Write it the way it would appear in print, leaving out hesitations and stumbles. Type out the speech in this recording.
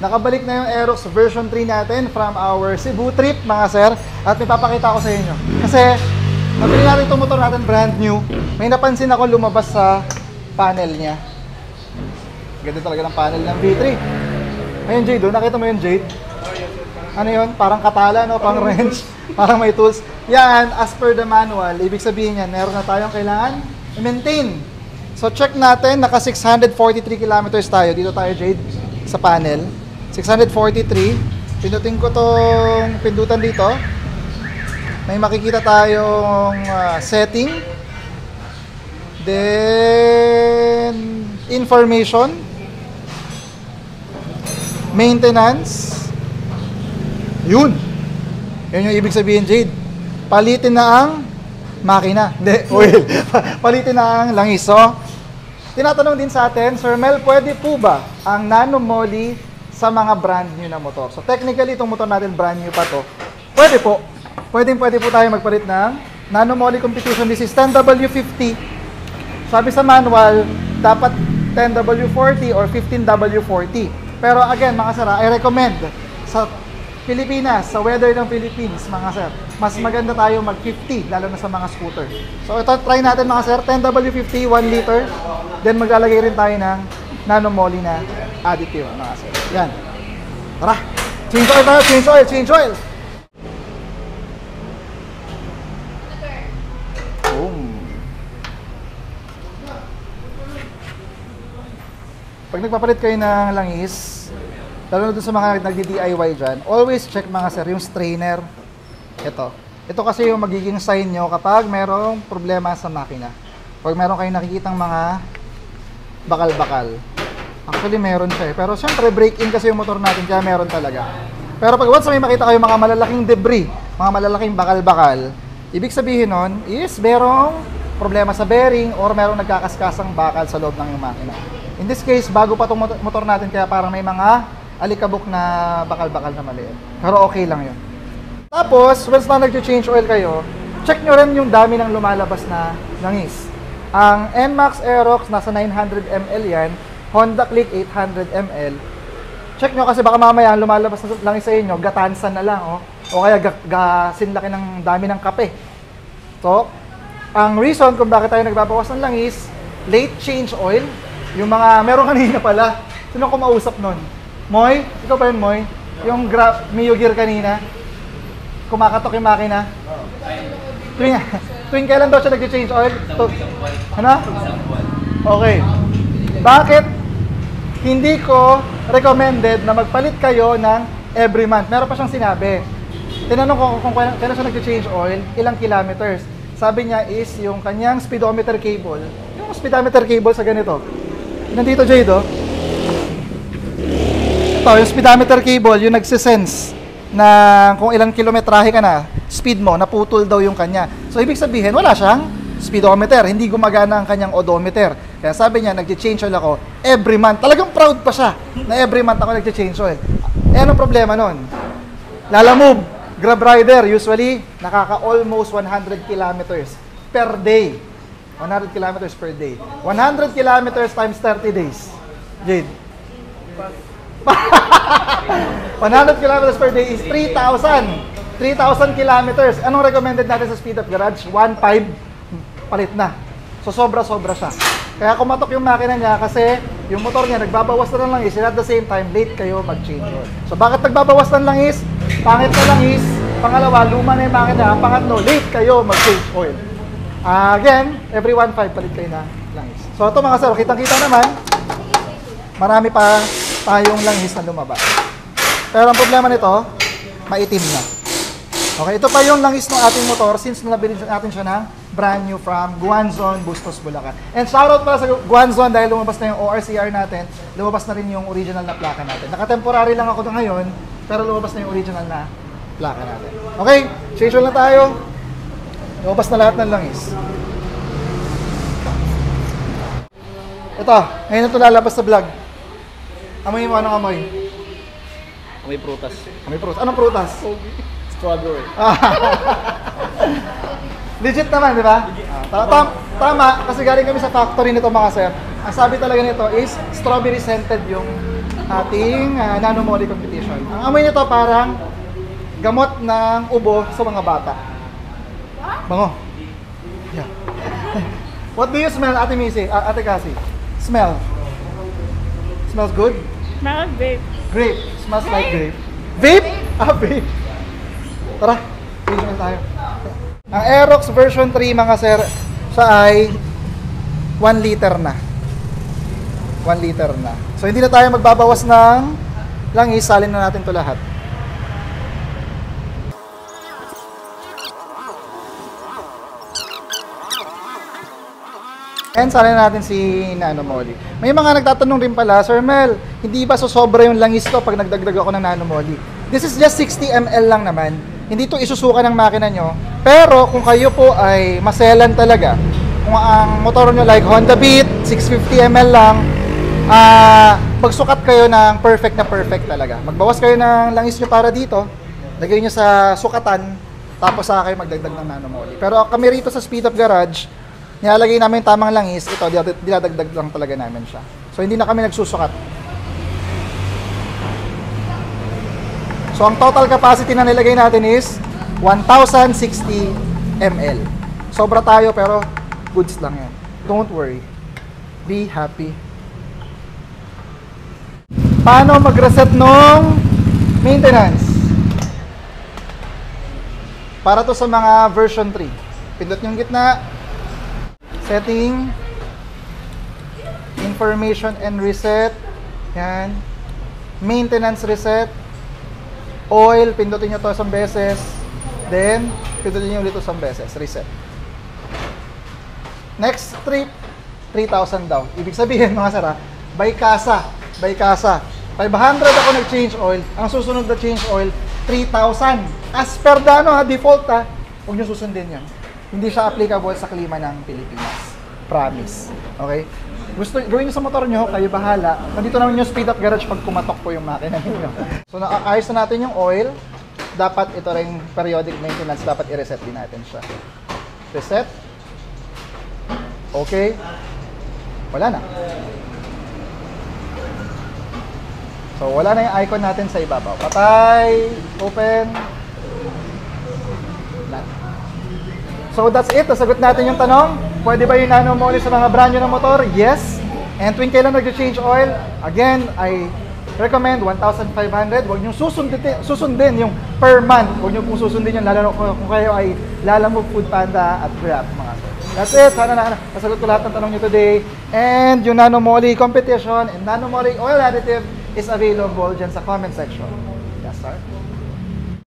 nakabalik na yung Aerox version 3 natin from our Cebu trip, mga sir. At may papakita ko sa inyo. Kasi, nabili natin itong motor natin brand new. May napansin ako lumabas sa panel niya. Ganda talaga ng panel ng V3. Ayun, Jade, oh. Nakita mo yun, Jade? Ano yun? Parang katala, no? Pang wrench. Parang may tools. Yan, as per the manual, ibig sabihin yan, meron na tayong kailangan i-maintain. So, check natin. Naka 643 kilometers tayo. Dito tayo, Jade, sa panel. 643. Pinutin ko tong pindutan dito. May makikita tayong setting. Then, information. Maintenance. Yun. Yun yung ibig sabihin, Jade. Palitin na ang makina. Hindi, oil. Palitin na ang langis. So, tinatanong din sa atin, Sir Mel, pwede po ba ang nano moly sa mga brand new na motor? So, technically, itong motor natin, brand new pa to. Pwede po. Pwede po tayo magpalit ng nano moly competition. This is 10W50. Sabi sa manual, dapat 10W40 or 15W40. Pero again, mga sir, I recommend sa Pilipinas, sa weather ng Philippines, mga sir, mas maganda tayo mag-50, lalo na sa mga scooter. So, ito, try natin, mga sir, 10W50, 1 liter. Then, maglalagay rin tayo ng nano moly na additive, mga sir. Yan. Tara! Change oil tayo! Change oil! Change oil! Boom! Pag nagpapalit kayo ng langis, lalo na doon sa mga nagdi-DIY dyan, always check, mga sir, yung strainer. Ito. Ito kasi yung magiging sign nyo kapag merong problema sa makina. Pag meron kayong nakikitang mga bakal-bakal. Actually, meron siya eh. Pero syempre, break-in kasi yung motor natin, kaya meron talaga. Pero pag once may makita kayo mga malalaking debris, mga malalaking bakal-bakal, ibig sabihin nun is merong problema sa bearing or merong nagkakaskasang bakal sa loob ng yung makina. In this case, bago pa itong motor natin, kaya parang may mga alikabok na bakal-bakal na maliit. Pero okay lang yun. Tapos, once na nag-change oil kayo, check nyo rin yung dami ng lumalabas na langis. Ang NMAX Aerox, nasa 900 ml yan. Honda Click, 800 ml. Check nyo kasi baka mamaya lumalabas na langis sa inyo, gatansan na lang, oh. O kaya sinlaki ng dami ng kape. So, ang reason kung bakit tayo nagbabawas ng langis, late change oil. Yung mga, meron kanina pala, sino kumausap nun? Moy? Ikaw pa yun, Moy? Yung Mio Gear kanina? Kumakatok yung makina? Tuwing kailan daw siya nag-change oil? Ano? Okay. Bakit hindi ko recommended na magpalit kayo ng every month? Meron pa siyang sinabi. Tinanong ko kung kailan siya nag-change oil, ilang kilometers. Sabi niya is yung kanyang speedometer cable. Yung speedometer cable sa ganito. Nandito, Jade, oh. Ito, yung speedometer cable, yung nagsisense na kung ilang kilometrahe ka na, speed mo, naputol daw yung kanya. So, ibig sabihin, wala siyang speedometer. Hindi gumagana ang kanyang odometer. Kaya sabi niya, nag-change oil ako every month. Talagang proud pa siya na every month ako nag-change oil. Eh, anong problema nun? Lalamove, Grab rider, usually, nakaka-almost 100 kilometers per day. 100 kilometers per day. 100 kilometers times 30 days. Jade. 100 kilometers per day is 3,000. 3,000 kilometers. Anong recommended natin sa speed up garage? 1.5 palit na. So, sobra-sobra siya. Kaya kumatok yung makina niya kasi yung motor niya nagbabawas na ng langis and at the same time, late kayo mag-change oil. So, bakit nagbabawas ng langis? Pangit na langis. Pangalawa, luma na yung makina. Pangatlo, late kayo mag-change oil. Again, every 1.5 palit kayo na langis. So, ito mga sir, kitang-kita naman, marami pa tayong langis na lumabas. Pero ang problema nito, maitim na. Okay, ito pa yung langis ng ating motor since nabili natin siya ng brand new from Guanzon, Bustos, Bulacan. And shoutout pala sa Guanzon dahil lumabas na yung ORCR natin, lumabas na rin yung original na plaka natin. Naka-temporary lang ako ngayon, pero lumabas na yung original na plaka natin. Okay, change oil na tayo. Lumabas na lahat ng langis. Ito, ngayon ito lalabas sa vlog. Amoy mo, anong amoy? Amoy prutas. Amoy prutas. Anong prutas? Strawberry. Legit naman, di ba? Tama, kasi galing kami sa factory nito mga sir. Ang sabi talaga nito is strawberry scented yung ating nano-moly competition. Ang amoy nito parang gamot ng ubo sa mga bata. Bango. Yeah. What do you smell, Ate Missy? Ate Cassie? Smell. Smells good? Smells vape. Grape. Smells like grape. Vape? Vape. Tara, finish na tayo. Ang Aerox version 3 mga sir, siya ay 1 liter na. 1 liter na. So hindi na tayo magbabawas ng langis, salin na natin to lahat. And salin na natin si nano-moly. May mga nagtatanong rin pala, Sir Mel, hindi ba sosobra yung langis to pag nagdagdag ako ng nano-moly? This is just 60 ml lang naman. Hindi to isusuka ng makina nyo. Pero kung kayo po ay maselan talaga, kung ang motor nyo like Honda Beat, 650 ml lang, pagsukat kayo ng perfect na perfect talaga. Magbawas kayo ng langis nyo para dito, lagay nyo sa sukatan, tapos saka kayo magdagdag ng nano-moly. Pero kami rito sa Speed Up Garage, nilalagay namin yung tamang langis, ito, dinadagdag lang talaga namin siya. So, hindi na kami nagsusukat. So, ang total capacity na nilagay natin is 1,060 ml. Sobra tayo, pero goods lang yan. Don't worry. Be happy. Paano mag-reset nung maintenance? Para to sa mga version 3. Pindot yung gitna. Setting, information and reset, yan, maintenance reset, oil, pindutin nyo to isang beses, then, pindutin nyo ulit isang beses, reset. Next trip, 3,000 daw. Ibig sabihin mga sara, by kasa, 500 ako nag-change oil, ang susunod na change oil, 3,000. As per default huwag nyo susundin yan. Hindi siya applicable sa klima ng Pilipinas. Promise. Okay? Gusto gawin niyo sa motor niyo, kayo bahala. Nandito naman yung Speed Up Garage pag kumatok po yung makina niyo. So naayos na natin yung oil. Dapat ito ring periodic maintenance, dapat i-reset din natin siya. Reset. Okay. Wala na. So wala na yung icon natin sa ibabaw. Patay, open. So that's it. Nasagot natin yung tanong. Pwede ba yung nano-moly sa mga brand new ng motor? Yes. And tuwing kailan nag-change oil? Again, I recommend 1,500. Huwag nyo susundin yung per month. Huwag nyo pong susundin yung lalo kung kayo ay Lalamove, Food Panda at Grab, mga sir. That's it. Sana nasagot ko lahat ng tanong nyo today. And yung nano-moly competition and nano-moly oil additive is available dyan sa comment section. Yes, sir.